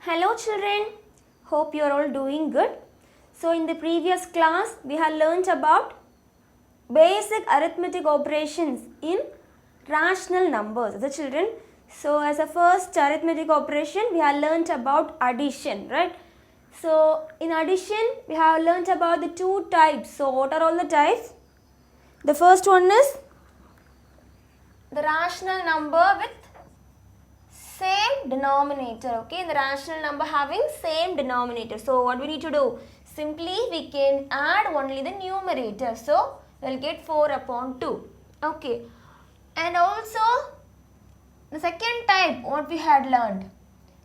Hello children, hope you are all doing good. So in the previous class we have learnt about basic arithmetic operations in rational numbers. The children, so as a first arithmetic operation we have learnt about addition, right? So in addition we have learnt about the two types. So what are all the types? The first one is the rational number with same denominator, okay, the rational number having same denominator. So what we need to do, simply we can add only the numerator, so we'll get 4 upon 2, okay. And also the second type what we had learned,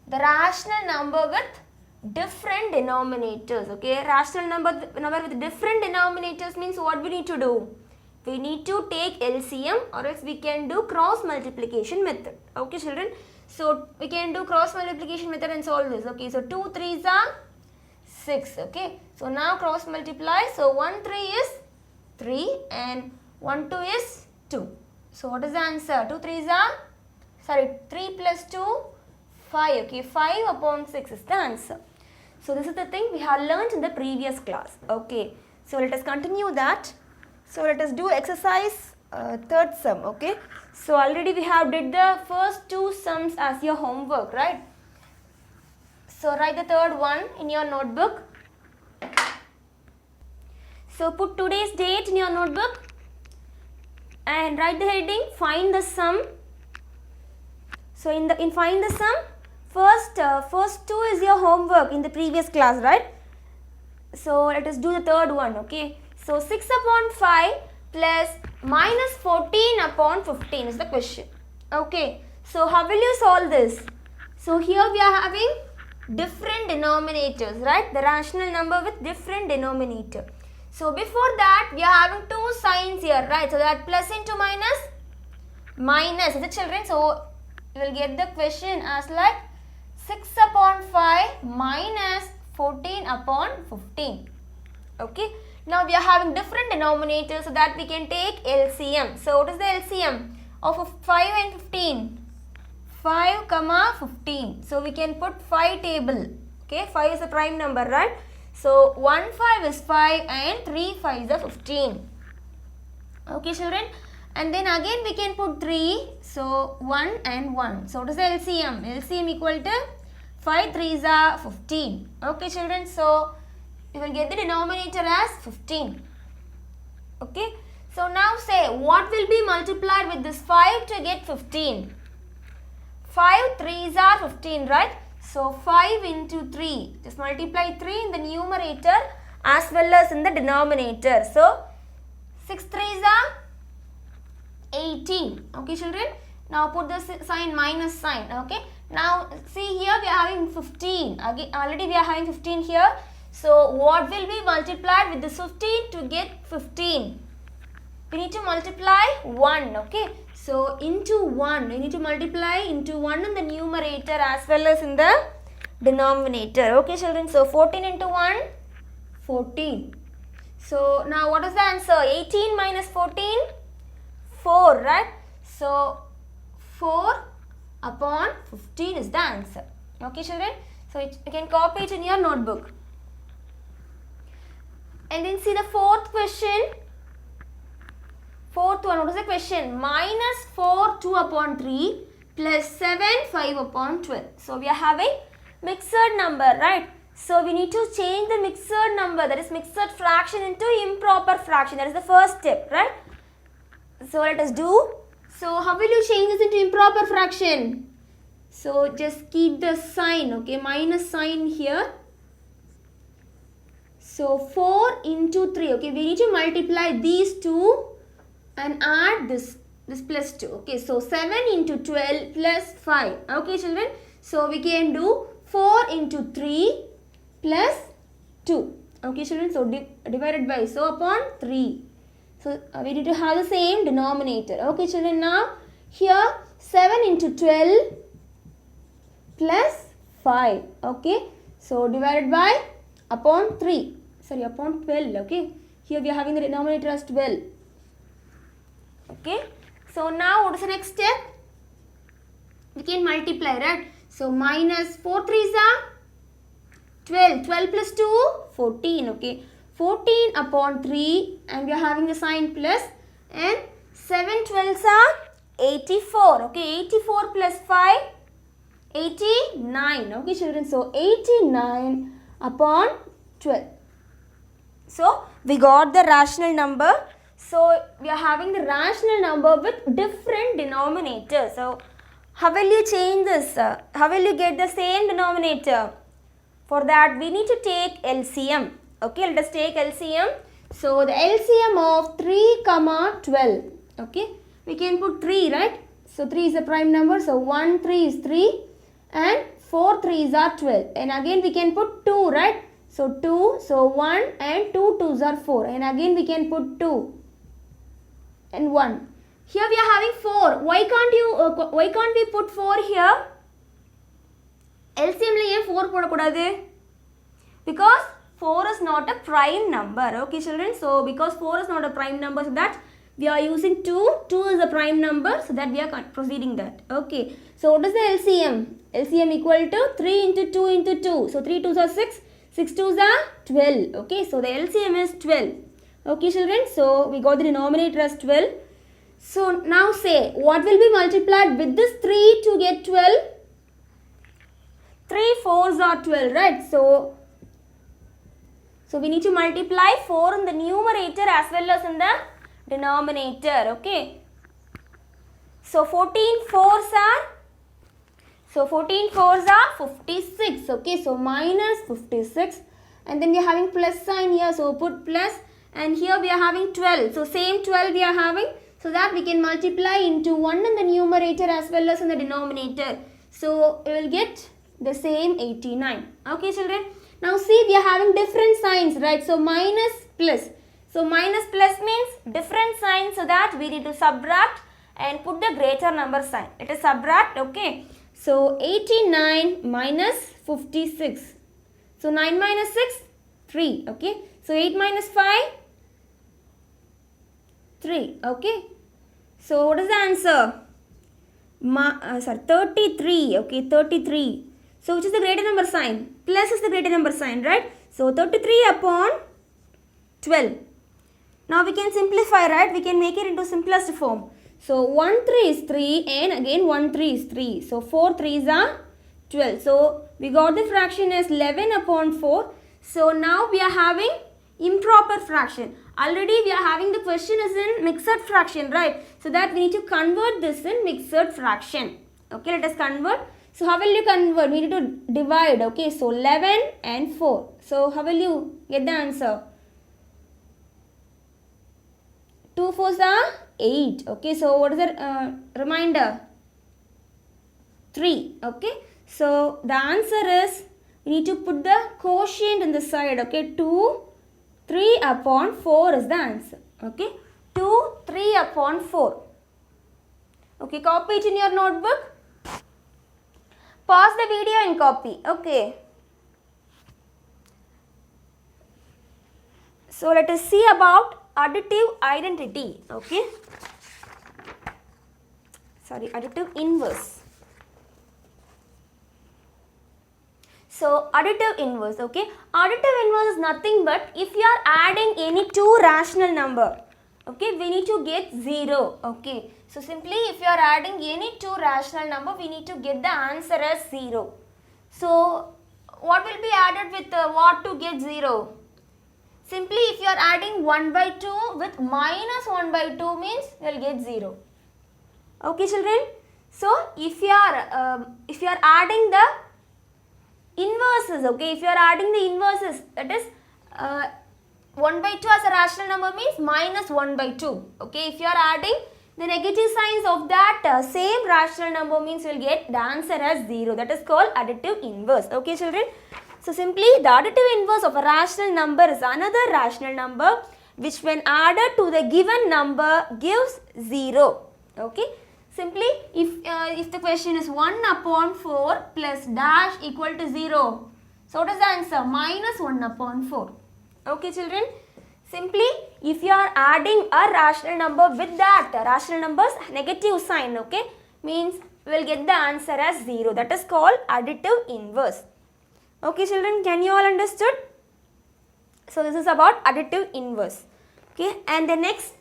the rational number with different denominators, okay. Rational number with different denominators means what we need to do, we need to take LCM or else we can do cross multiplication method, okay children. So we can do cross multiplication method and solve this, okay. So 2 3s are 6, okay. So now cross multiply, so 1 3 is 3 and 1 2 is 2. So what is the answer? 2 3s are, 3 plus 2, 5, okay. 5 upon 6 is the answer. So this is the thing we have learnt in the previous class, okay. So let us continue that. So let us do exercise third sum, okay. So already we have did the first two sums as your homework, right? So write the third one in your notebook. So put today's date in your notebook and write the heading find the sum. So in find the sum, first two is your homework in the previous class, right? So let us do the third one, okay. So 6 upon 5 plus minus 14 upon 15 is the question, okay. So how will you solve this? So here we are having different denominators, right? The rational number with different denominator. So before that we are having two signs here, right? So that plus into minus, the children. So you will get the question as like 6 upon 5 minus 14 upon 15, okay. Now we are having different denominators so that we can take LCM. So what is the LCM of 5 and 15? 5 comma 15. So we can put 5 table. Okay, 5 is a prime number, right? So 1 5 is 5 and 3 5 is 15. Okay children. And then again we can put 3. So 1 and 1. So what is the LCM? LCM equal to 5 3s are 15. Okay children. So you will get the denominator as 15, okay. So now say what will be multiplied with this 5 to get 15? 5 3s are 15, right? So 5 into 3, just multiply 3 in the numerator as well as in the denominator. So 6 3s are 18, okay children. Now put the sign minus sign, okay. Now see here we are having 15, again already we are having 15 here. So what will be multiplied with this 15 to get 15? We need to multiply 1, okay. So into 1, we need to multiply into 1 in the numerator as well as in the denominator, okay children. So 14 into 1, 14. So now what is the answer? 18 minus 14, 4, right? So 4 upon 15 is the answer, okay children. So you can copy it in your notebook. And then see the fourth question. Fourth one, what is the question? Minus 4 2 upon 3 plus 7 5 upon 12. So we are having mixed number, right? So we need to change the mixed number, that is mixed fraction, into improper fraction. That is the first step, right? So let us do. So how will you change this into improper fraction? So just keep the sign, okay, minus sign here. So 4 into 3, okay, we need to multiply these two and add this plus 2, okay. So 7 into 12 plus 5, okay children. So we can do 4 into 3 plus 2, okay children. So divided by, so upon 3. So we need to have the same denominator, okay children. Now here 7 into 12 plus 5, okay. So divided by upon 3. Sorry, upon 12, okay. Here we are having the denominator as 12. Okay. So now what is the next step? We can multiply, right? So minus 4 3s are 12. 12 plus 2, 14. Okay. 14 upon 3 and we are having the sign plus, and 7 12s are 84. Okay. 84 plus 5, 89. Okay children. So 89 upon 12. So we got the rational number. So we are having the rational number with different denominators. So how will you change this? How will you get the same denominator? For that we need to take LCM. Okay, let us take LCM. So the LCM of 3, 12. Okay, we can put 3, right? So 3 is a prime number. So 1, 3 is 3 and 4 3s are 12. And again we can put 2, right? So 2, so 1 and 2 2s are 4. And again we can put 2 and 1. Here we are having 4. Why can't we put 4 here? LCM la 4 podakudadu? Because 4 is not a prime number. Okay children, so because 4 is not a prime number, so that we are using 2. 2 is a prime number, so that we are proceeding that. Okay, so what is the LCM? LCM equal to 3 into 2 into 2. So 3 2s are 6, 6 2s are 12. Okay, so the LCM is 12. Okay children, so we got the denominator as 12. So now say, what will be multiplied with this 3 to get 12? 3 4s are 12, right? So we need to multiply 4 in the numerator as well as in the denominator. Okay. So 14 4s are 56. Okay. So minus 56. And then we are having plus sign here. So put plus. And here we are having 12. So same 12 we are having. So that we can multiply into 1 in the numerator as well as in the denominator. So we will get the same 89. Okay children. Now see, we are having different signs, right? So minus plus. So minus plus means different signs, so that we need to subtract and put the greater number sign. Let us subtract, okay? So 89 minus 56. So 9 minus 6, 3, okay? So 8 minus 5, 3, okay? So what is the answer? 33, okay, 33. So which is the greater number sign? Plus is the greater number sign, right? So 33 upon 12. Now we can simplify, right? We can make it into simplest form. So 1 3 is 3 and again 1 3 is 3. So 4 3s are 12. So we got the fraction as 11 upon 4. So now we are having improper fraction. Already we are having the question is in mixed fraction, right? So that we need to convert this in mixed fraction. Okay, let us convert. So how will you convert? We need to divide. Okay, so 11 and 4. So how will you get the answer? 2 4s are 8. Okay, so what is the reminder? 3. Okay, so the answer is we need to put the quotient in the side. Okay, 2 3 upon 4 is the answer. Okay, 2 3 upon 4. Okay, copy it in your notebook. Pause the video and copy. Okay. So let us see about additive identity. Okay. Sorry, additive inverse. So additive inverse. Okay. Additive inverse is nothing but if you are adding any two rational number. Okay, we need to get 0. Okay. So simply if you are adding any two rational number, we need to get the answer as 0. So what will be added with what to get 0? Simply if you are adding 1 by 2 with minus 1 by 2 means you will get 0. Okay children. So if you are adding the inverses, okay, if you are adding the inverses, that is 1 by 2 as a rational number means minus 1 by 2. Okay, if you are adding the negative signs of that same rational number means you will get the answer as 0. That is called additive inverse. Okay children. So simply the additive inverse of a rational number is another rational number which when added to the given number gives 0. Okay. Simply if the question is 1 upon 4 plus dash equal to 0. So what is the answer? Minus 1 upon 4. Okay children. Simply if you are adding a rational number with that rational number's negative sign, okay, means we will get the answer as 0. That is called additive inverse. Okay children, can you all understood? So this is about additive inverse. Okay, and the next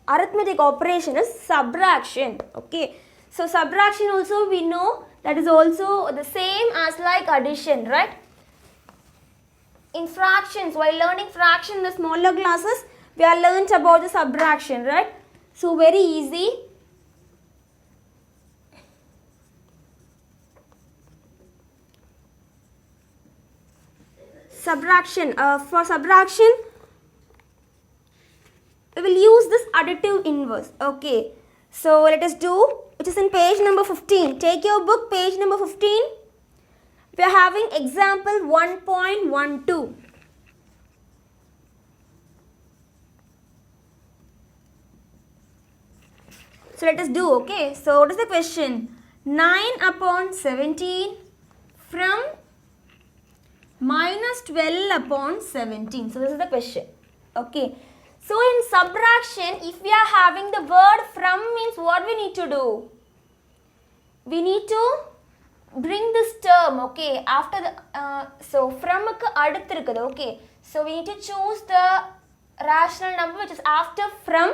arithmetic operation is subtraction. Okay, so subtraction also we know that is also the same as like addition, right? In fractions, while learning fraction in the smaller classes, we are learnt about the subtraction, right? So very easy. Subtraction, for subtraction we will use this additive inverse. Okay, so let us do, which is in page number 15. Take your book, page number 15. We are having example 1.12. So let us do, okay. So what is the question? 9 upon 17 from minus 12 upon 17. So this is the question. Okay. So in subtraction, if we are having the word from means what we need to do? We need to bring this term, okay, after the, so from aduthirukkadu, okay. So we need to choose the rational number which is after from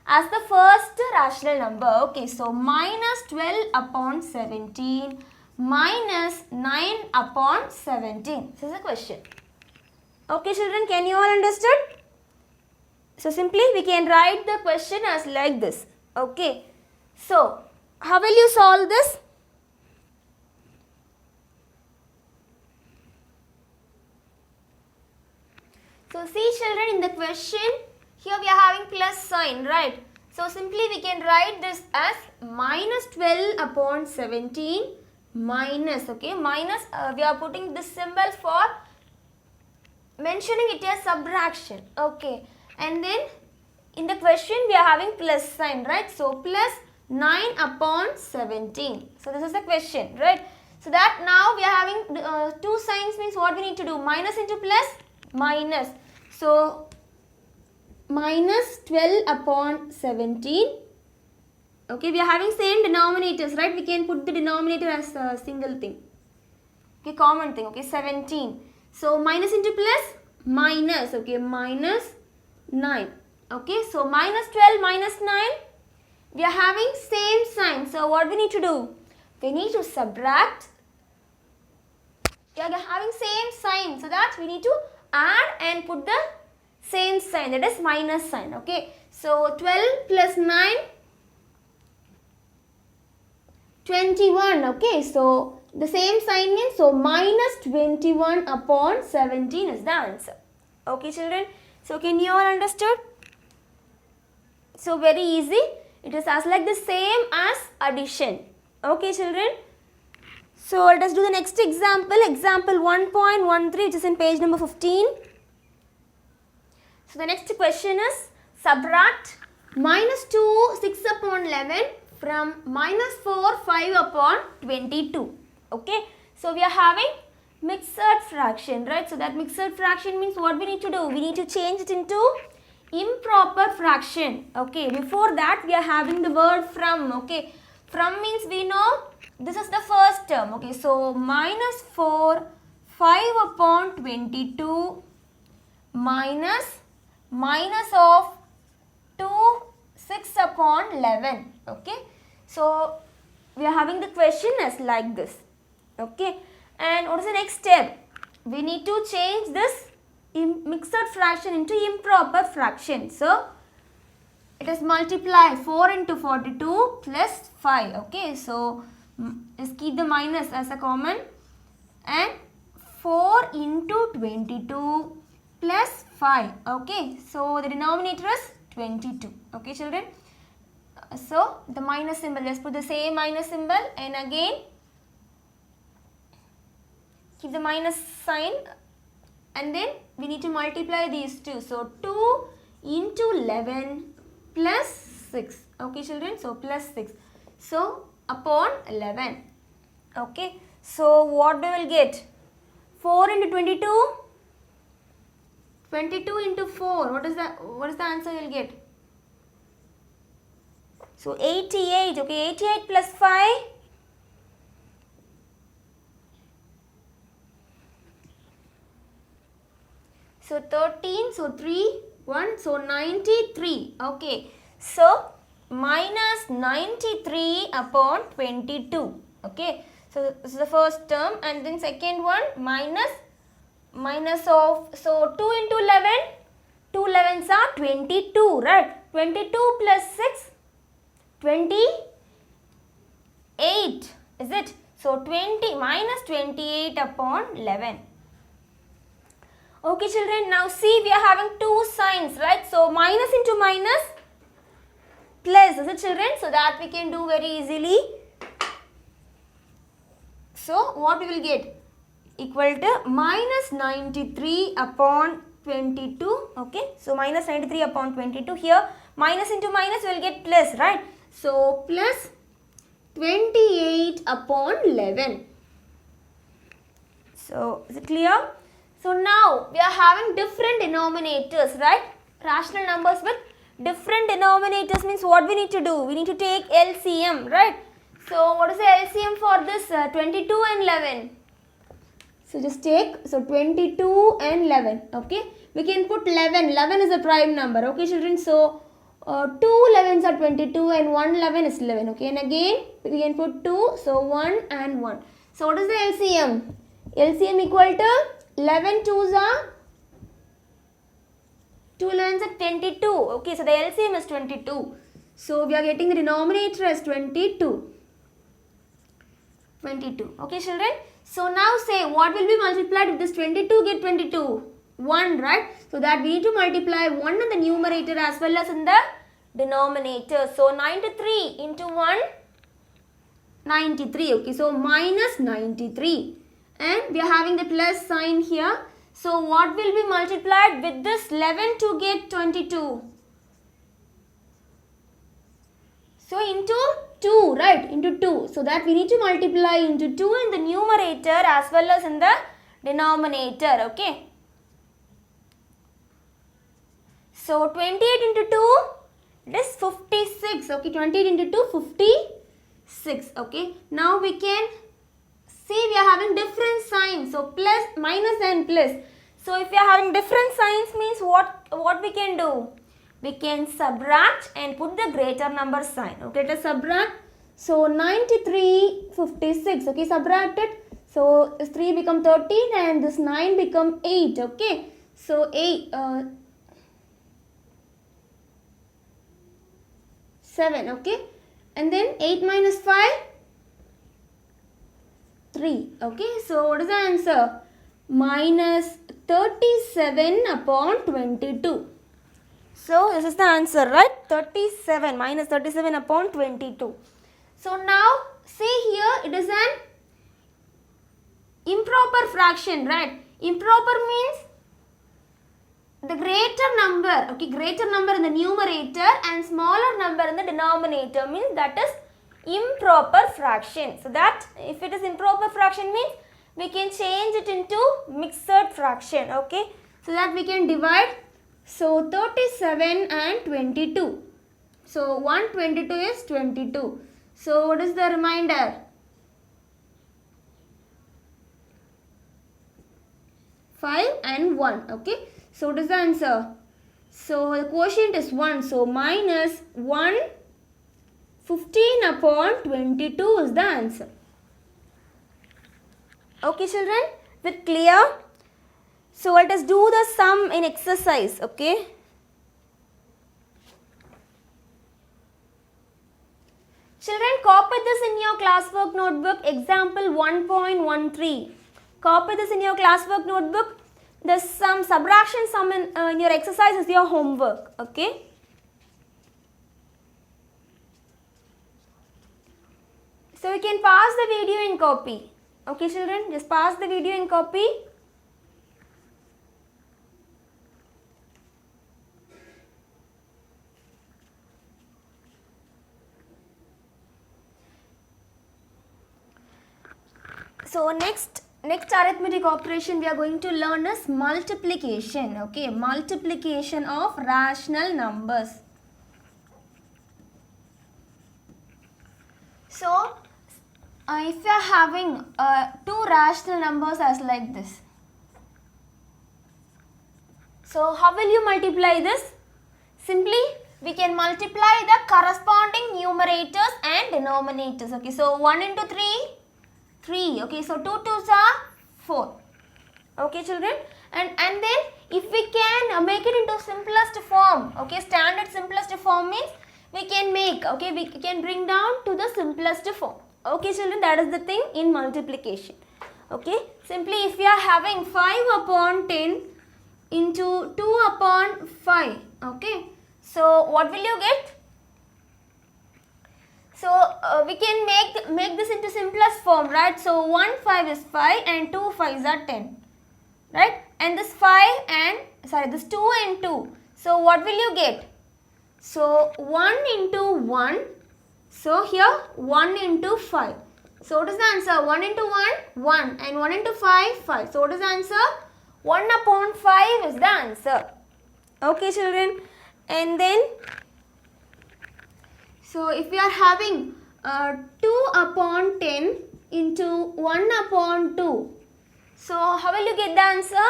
as the first rational number, okay. So minus 12 upon 17 minus 9 upon 17. This is the question. Okay children, can you all understood? So simply we can write the question as like this. Okay. So how will you solve this? So see children, in the question here we are having plus sign, right? So simply we can write this as minus 12 upon 17 minus, okay, minus, we are putting this symbol for mentioning it as subtraction, okay. And then in the question we are having plus sign, right? So plus 9 upon 17. So this is the question, right? So that now we are having two signs means what we need to do? Minus into plus, minus. So minus 12 upon 17. Okay, we are having same denominators, right? We can put the denominator as a single thing. Okay, common thing, okay, 17. So minus into plus, minus, okay, minus 9. Okay, so minus 12 minus 9, we are having same sign. So what we need to do? We need to subtract. We are having same sign, so that we need to add and put the same sign, that is minus sign. Okay, so 12 plus 9, 21. Okay, so the same sign means, so minus 21 upon 17 is the answer. Okay children, so can you all understood? So very easy, it is as like the same as addition. Okay children, so let us do the next example, example 1.13, which is in page number 15. So the next question is subtract minus 2 6 upon 11 from minus 4 5 upon 22. Okay, so we are having mixed fraction, right? So that mixed fraction means what we need to do? We need to change it into improper fraction. Okay, before that we are having the word from. Okay, from means we know this is the first term. Okay, so minus 4 5 upon 22 minus of 2 6 upon 11. Okay, so we are having the question as like this. Okay, and what is the next step? We need to change this mixed fraction into improper fraction. So it is multiply 4 into 42 plus 5. Okay, so just keep the minus as a common, and 4 into 22 plus 5. Okay, so the denominator is 22. Okay children, so the minus symbol, let's put the same minus symbol, and again keep the minus sign, and then we need to multiply these two. So 2 into 11 plus 6. Okay children, so plus 6. So upon 11. Okay, so what we will get? 4 into 22. 22 into 4. What is the answer you will get? So 88. Okay, 88 plus 5. So 13, so 3, 1, so 93. Okay. So minus 93 upon 22. Okay. So this is the first term, and then second one minus of, so 2 into 11, 2 11s are 22, right? 22 plus 6, 28, is it? So 20 minus 28 upon 11. Okay children, now see we are having two signs, right? So minus into minus plus, is it children? So that we can do very easily. So what we will get? Equal to minus 93 upon 22. Okay, so minus 93 upon 22. Here minus into minus we will get plus, right? So plus 28 upon 11. So is it clear? So now we are having different denominators, right? Rational numbers with different denominators means what we need to do? We need to take LCM, right? So what is the LCM for this 22 and 11? So just take, so 22 and 11, okay? We can put 11, 11 is a prime number, okay children? So 2 11s are 22 and 1 11 is 11, okay? And again we can put 2, so 1 and 1. So what is the LCM? LCM equal to 11 2s are 2 11s are 22, okay? So the LCM is 22. So we are getting the denominator as 22. 22, okay children? So now say what will be multiplied with this 22 get 22? 1, right? So that we need to multiply 1 in the numerator as well as in the denominator. So 93 into 1, 93, okay? So minus 93. And we are having the plus sign here. So what will be multiplied with this 11 to get 22? So into 2, right? Into 2. So that we need to multiply into 2 in the numerator as well as in the denominator, okay? So 28 into 2, it is 56, okay? 28 into 2, 56, okay? Now we can see we are having different signs. So plus, minus and plus. So if we are having different signs means what we can do? We can subtract and put the greater number sign. Okay, let us subtract. So 93, 56. Okay, subtract it. So this 3 become 13 and this 9 become 8. Okay, so 7. Okay, and then 8 minus 5, 3. Okay, so what is the answer? Minus 37 upon 22. So this is the answer, right? 37, minus 37 upon 22. So now see here it is an improper fraction, right? Improper means the greater number, okay, greater number in the numerator and smaller number in the denominator means that is improper fraction. So that if it is improper fraction means we can change it into mixed fraction, okay? So that we can divide. So 37 and 22. So 122 is 22. So what is the remainder? 5 and 1. Okay. So what is the answer? So the quotient is 1. So minus 1, 15 upon 22 is the answer. Okay children, is it clear? So let us do the sum in exercise, okay? Children, copy this in your classwork notebook, example 1.13. Copy this in your classwork notebook. The sum, subtraction sum in your exercise is your homework, okay? So you can pause the video and copy. Okay children, just pause the video and copy. So next arithmetic operation we are going to learn is multiplication. Okay, multiplication of rational numbers. So if you are having two rational numbers as like this, So how will you multiply this? Simply we can multiply the corresponding numerators and denominators. Okay, so 1 into 3, 3. Okay, so 2 2s are 4. Okay children, and then if we can make it into simplest form, okay, standard simplest form means we can make, okay, we can bring down to the simplest form. Okay children, that is the thing in multiplication. Okay, simply if we are having 5 upon 10 into 2 upon 5, okay, so what will you get? So we can make this into simplest form, right? So 1 5 is 5 and 2 5s are 10, right? And this 5 and this 2 and 2. So what will you get? So 1 into 1. So here 1 into 5. So what is the answer? 1 into 1, 1, and 1 into 5, 5. So what is the answer? 1 upon 5 is the answer. Okay children, and then so if we are having 2 upon 10 into 1 upon 2, so how will you get the answer?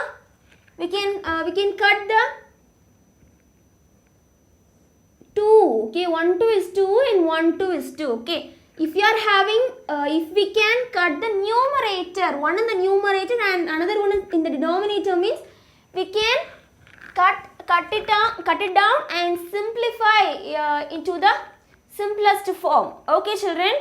We can cut the 2. Okay, 1 2 is 2 and 1 2 is 2. Okay, if you are having if we can cut the numerator, one in the numerator and another one in the denominator, means we can cut it down and simplify into the simplest form. Okay children,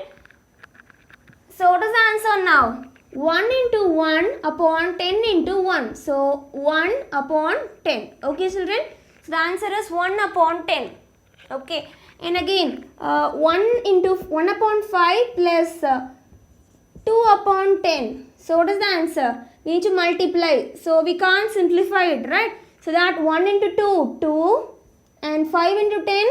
so what is the answer now? 1 into 1 upon 10 into 1. So 1 upon 10. Okay children, so the answer is 1 upon 10. Okay, and again 1 upon 5 plus 2 upon 10. So what is the answer? We need to multiply. So we can't simplify it, right? So that 1 into 2, 2, and 5 into 10,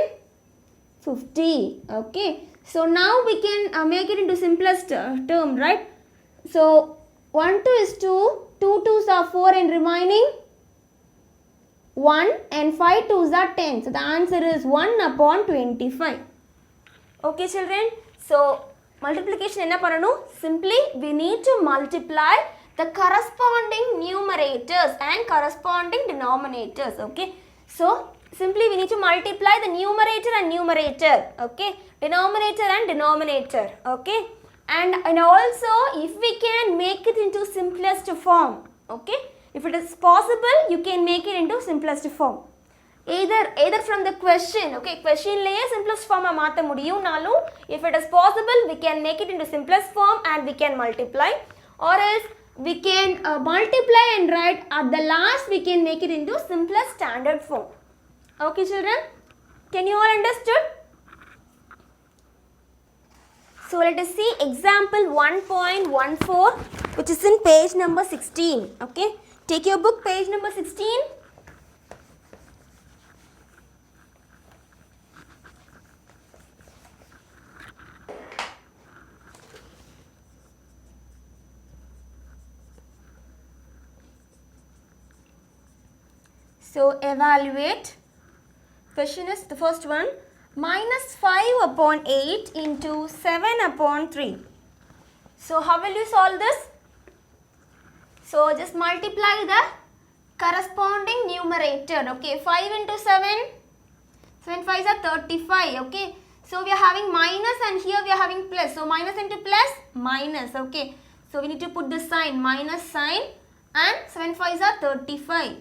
50. Okay, so now we can make it into simplest term, right? So 1 2 is 2, 2 2s are 4 and remaining 1, and 5 2s are 10. So the answer is 1 upon 25. Okay children, so multiplication enna pananum? Simply we need to multiply the corresponding numerators and corresponding denominators. Okay, so simply we need to multiply the numerator and numerator, okay, denominator and denominator, okay, and also if we can make it into simplest form, okay, if it is possible you can make it into simplest form, either from the question, okay, question laye simplest form maatha mudiyum nalu, if it is possible we can make it into simplest form and we can multiply, or else we can multiply and write at the last we can make it into simplest standard form. Okay children, can you all understood? So let us see example 1.14, which is in page number 16. Okay, take your book, page number 16. So evaluate. Question is the first one, minus 5 upon 8 into 7 upon 3. So how will you solve this? So just multiply the corresponding numerator. Okay, 5 into 7, 7 5s are 35. Okay, so we are having minus and here we are having plus. So minus into plus, minus. Okay, so we need to put the sign, minus sign, and 7 5s are 35.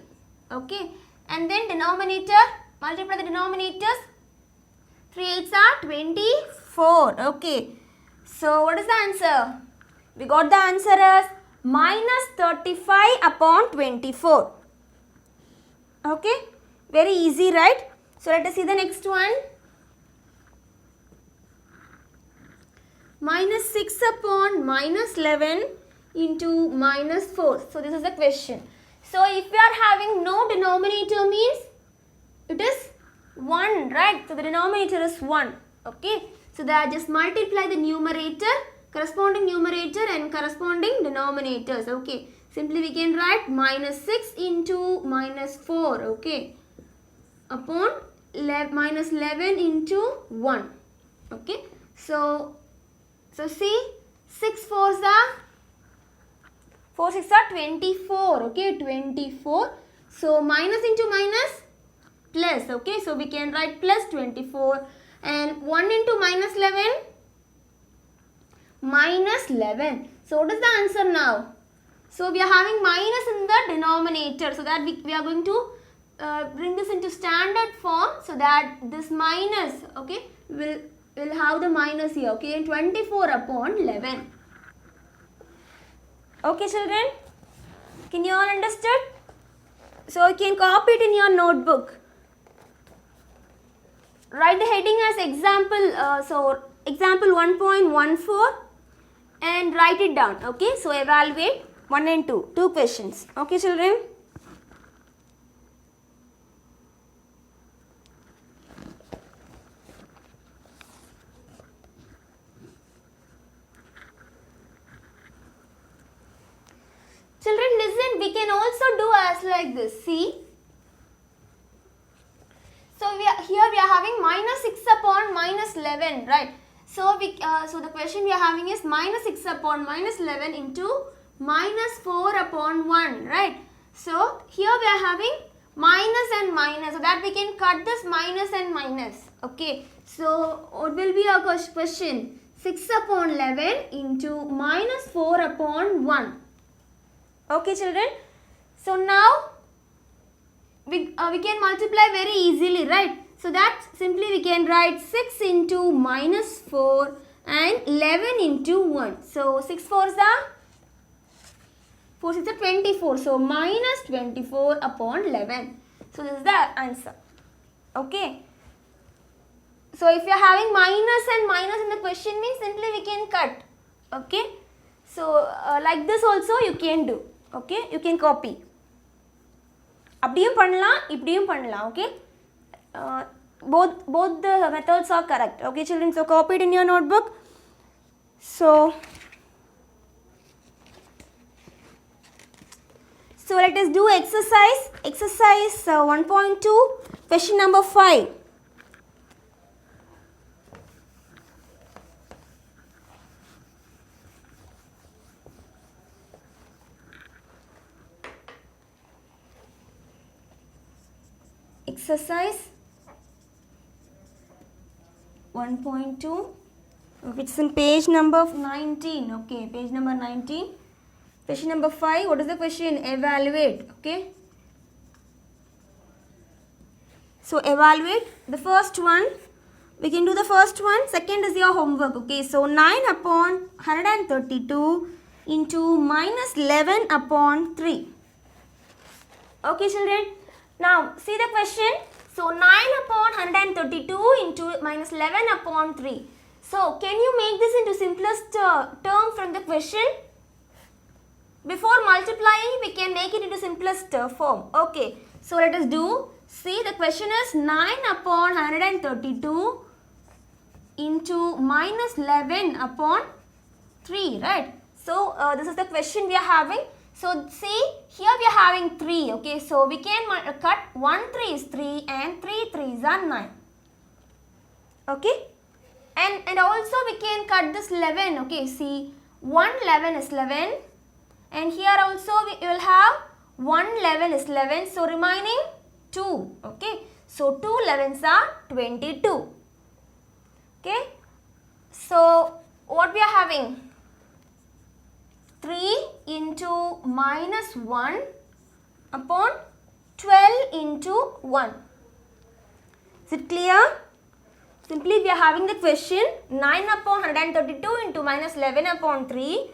Okay, and then denominator, multiply the denominators. 3 8s are 24. Okay, so what is the answer? We got the answer as minus 35 upon 24. Okay, very easy, right? So let us see the next one. Minus 6 upon minus 11 into minus 4. So this is the question. So if we are having no denominator, means it is 1, right? So the denominator is 1. Okay, so that just multiply the numerator, corresponding numerator and corresponding denominators. Okay, simply we can write minus 6 into minus 4. Okay, upon minus 11 into 1. Okay, so see, 6 4s are 4 6 are 24. Okay, 24. So minus into minus plus. Okay, so we can write plus 24, and 1 into minus 11 minus 11. So what is the answer now? So we are having minus in the denominator, so that we are going to bring this into standard form, so that this minus, okay, will have the minus here, okay, and 24 upon 11. Okay children, can you all understood? So you can copy it in your notebook. Write the heading as example, so example 1.14 and write it down, okay. So evaluate 1 and 2 questions, okay children. Children, listen, we can also do as like this. See, so here we are having minus 6 upon minus 11, right? So so the question we are having is minus 6 upon minus 11 into minus 4 upon 1, right? So here we are having minus and minus, so that we can cut this minus and minus, okay. So what will be our question? 6 upon 11 into minus 4 upon 1. Okay children, so now we can multiply very easily, right? So that simply we can write 6 into minus 4 and 11 into 1. So 6 4s are 4 6 are 24. So minus 24 upon 11. So this is the answer. Okay. So if you are having minus and minus in the question, means simply we can cut. Okay. So like this also you can do. Okay, you can copy. அப்படியும் பண்ணலாம், இப்படியும் பண்ணலாம். Okay, both the methods are correct. Okay children, so copy it in your notebook. So let us do exercise 1.2, question number 5. Exercise 1.2, which is in page number 19. Okay, page number 19. Question number 5. What is the question? Evaluate. Okay. So evaluate the first one. We can do the first one. Second is your homework. Okay. So 9 upon 132 into minus 11 upon 3. Okay children. Now see the question. So 9 upon 132 into minus 11 upon 3. So can you make this into simplest term from the question? Before multiplying, we can make it into simplest form. Okay. So let us do. See, the question is 9 upon 132 into minus 11 upon 3, right? So this is the question we are having. So see, here we are having 3, okay. So we can cut 1 3 is 3 and 3 3s are 9. Okay. And also we can cut this 11, okay. See, 1 11 is 11. And here also we will have 1 11 is 11. So remaining 2. Okay. So 2 11s are 22. Okay. So what we are having? 3 into minus 1 upon 12 into 1. Is it clear? Simply we are having the question 9 upon 132 into minus 11 upon 3.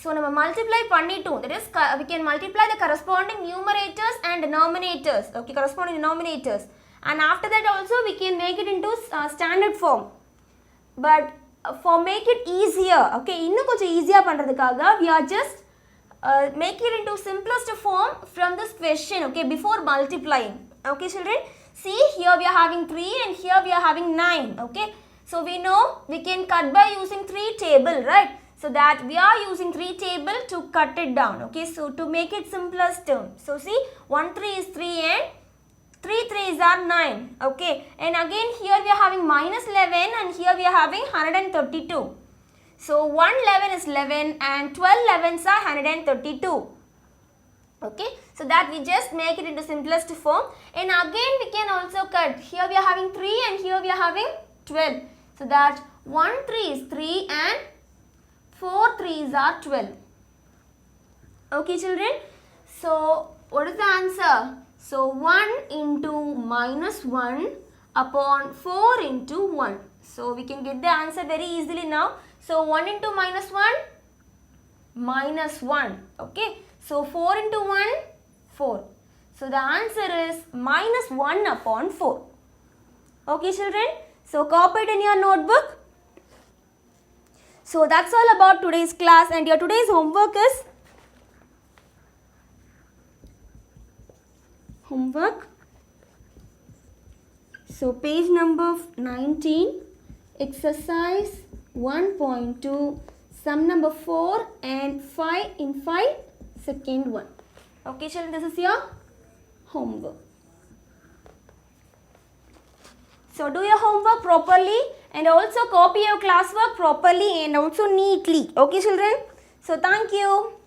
So we multiply பண்ணிட்டோம். That is, we can multiply the corresponding numerators and denominators. Okay, corresponding denominators. And after that also we can make it into standard form. But for make it easier, okay, இன்னும் கொஞ்சம் ஈஸியா பண்றதுக்காக we are just make it into simplest form from this question, okay, before multiplying. Okay children, see, here we are having 3 and here we are having 9. Okay, so we know we can cut by using 3 table, right? So that we are using 3 table to cut it down. Okay, so to make it simplest term. So see, 1 3 is 3 and 3 3s are 9. Okay, and again here we are having minus 11 and here we are having 132. So 1 11 is 11 and 12 11s are 132. Okay, so that we just make it into simplest form, and again we can also cut. Here we are having 3 and here we are having 12. So that 1 3 is 3 and 4 3s are 12. Okay children, so what is the answer? So 1 into minus 1 upon 4 into 1. So we can get the answer very easily now. So 1 into minus 1, minus 1. Okay, so 4 into 1, 4. So the answer is minus 1 upon 4. Okay children, so copy it in your notebook. So that's all about today's class, and your today's homework is so page number 19, exercise 1.2, sum number 4 and 5 in 5, second one. Okay children, this is your homework. So do your homework properly and also copy your classwork properly and also neatly. Okay children, so thank you.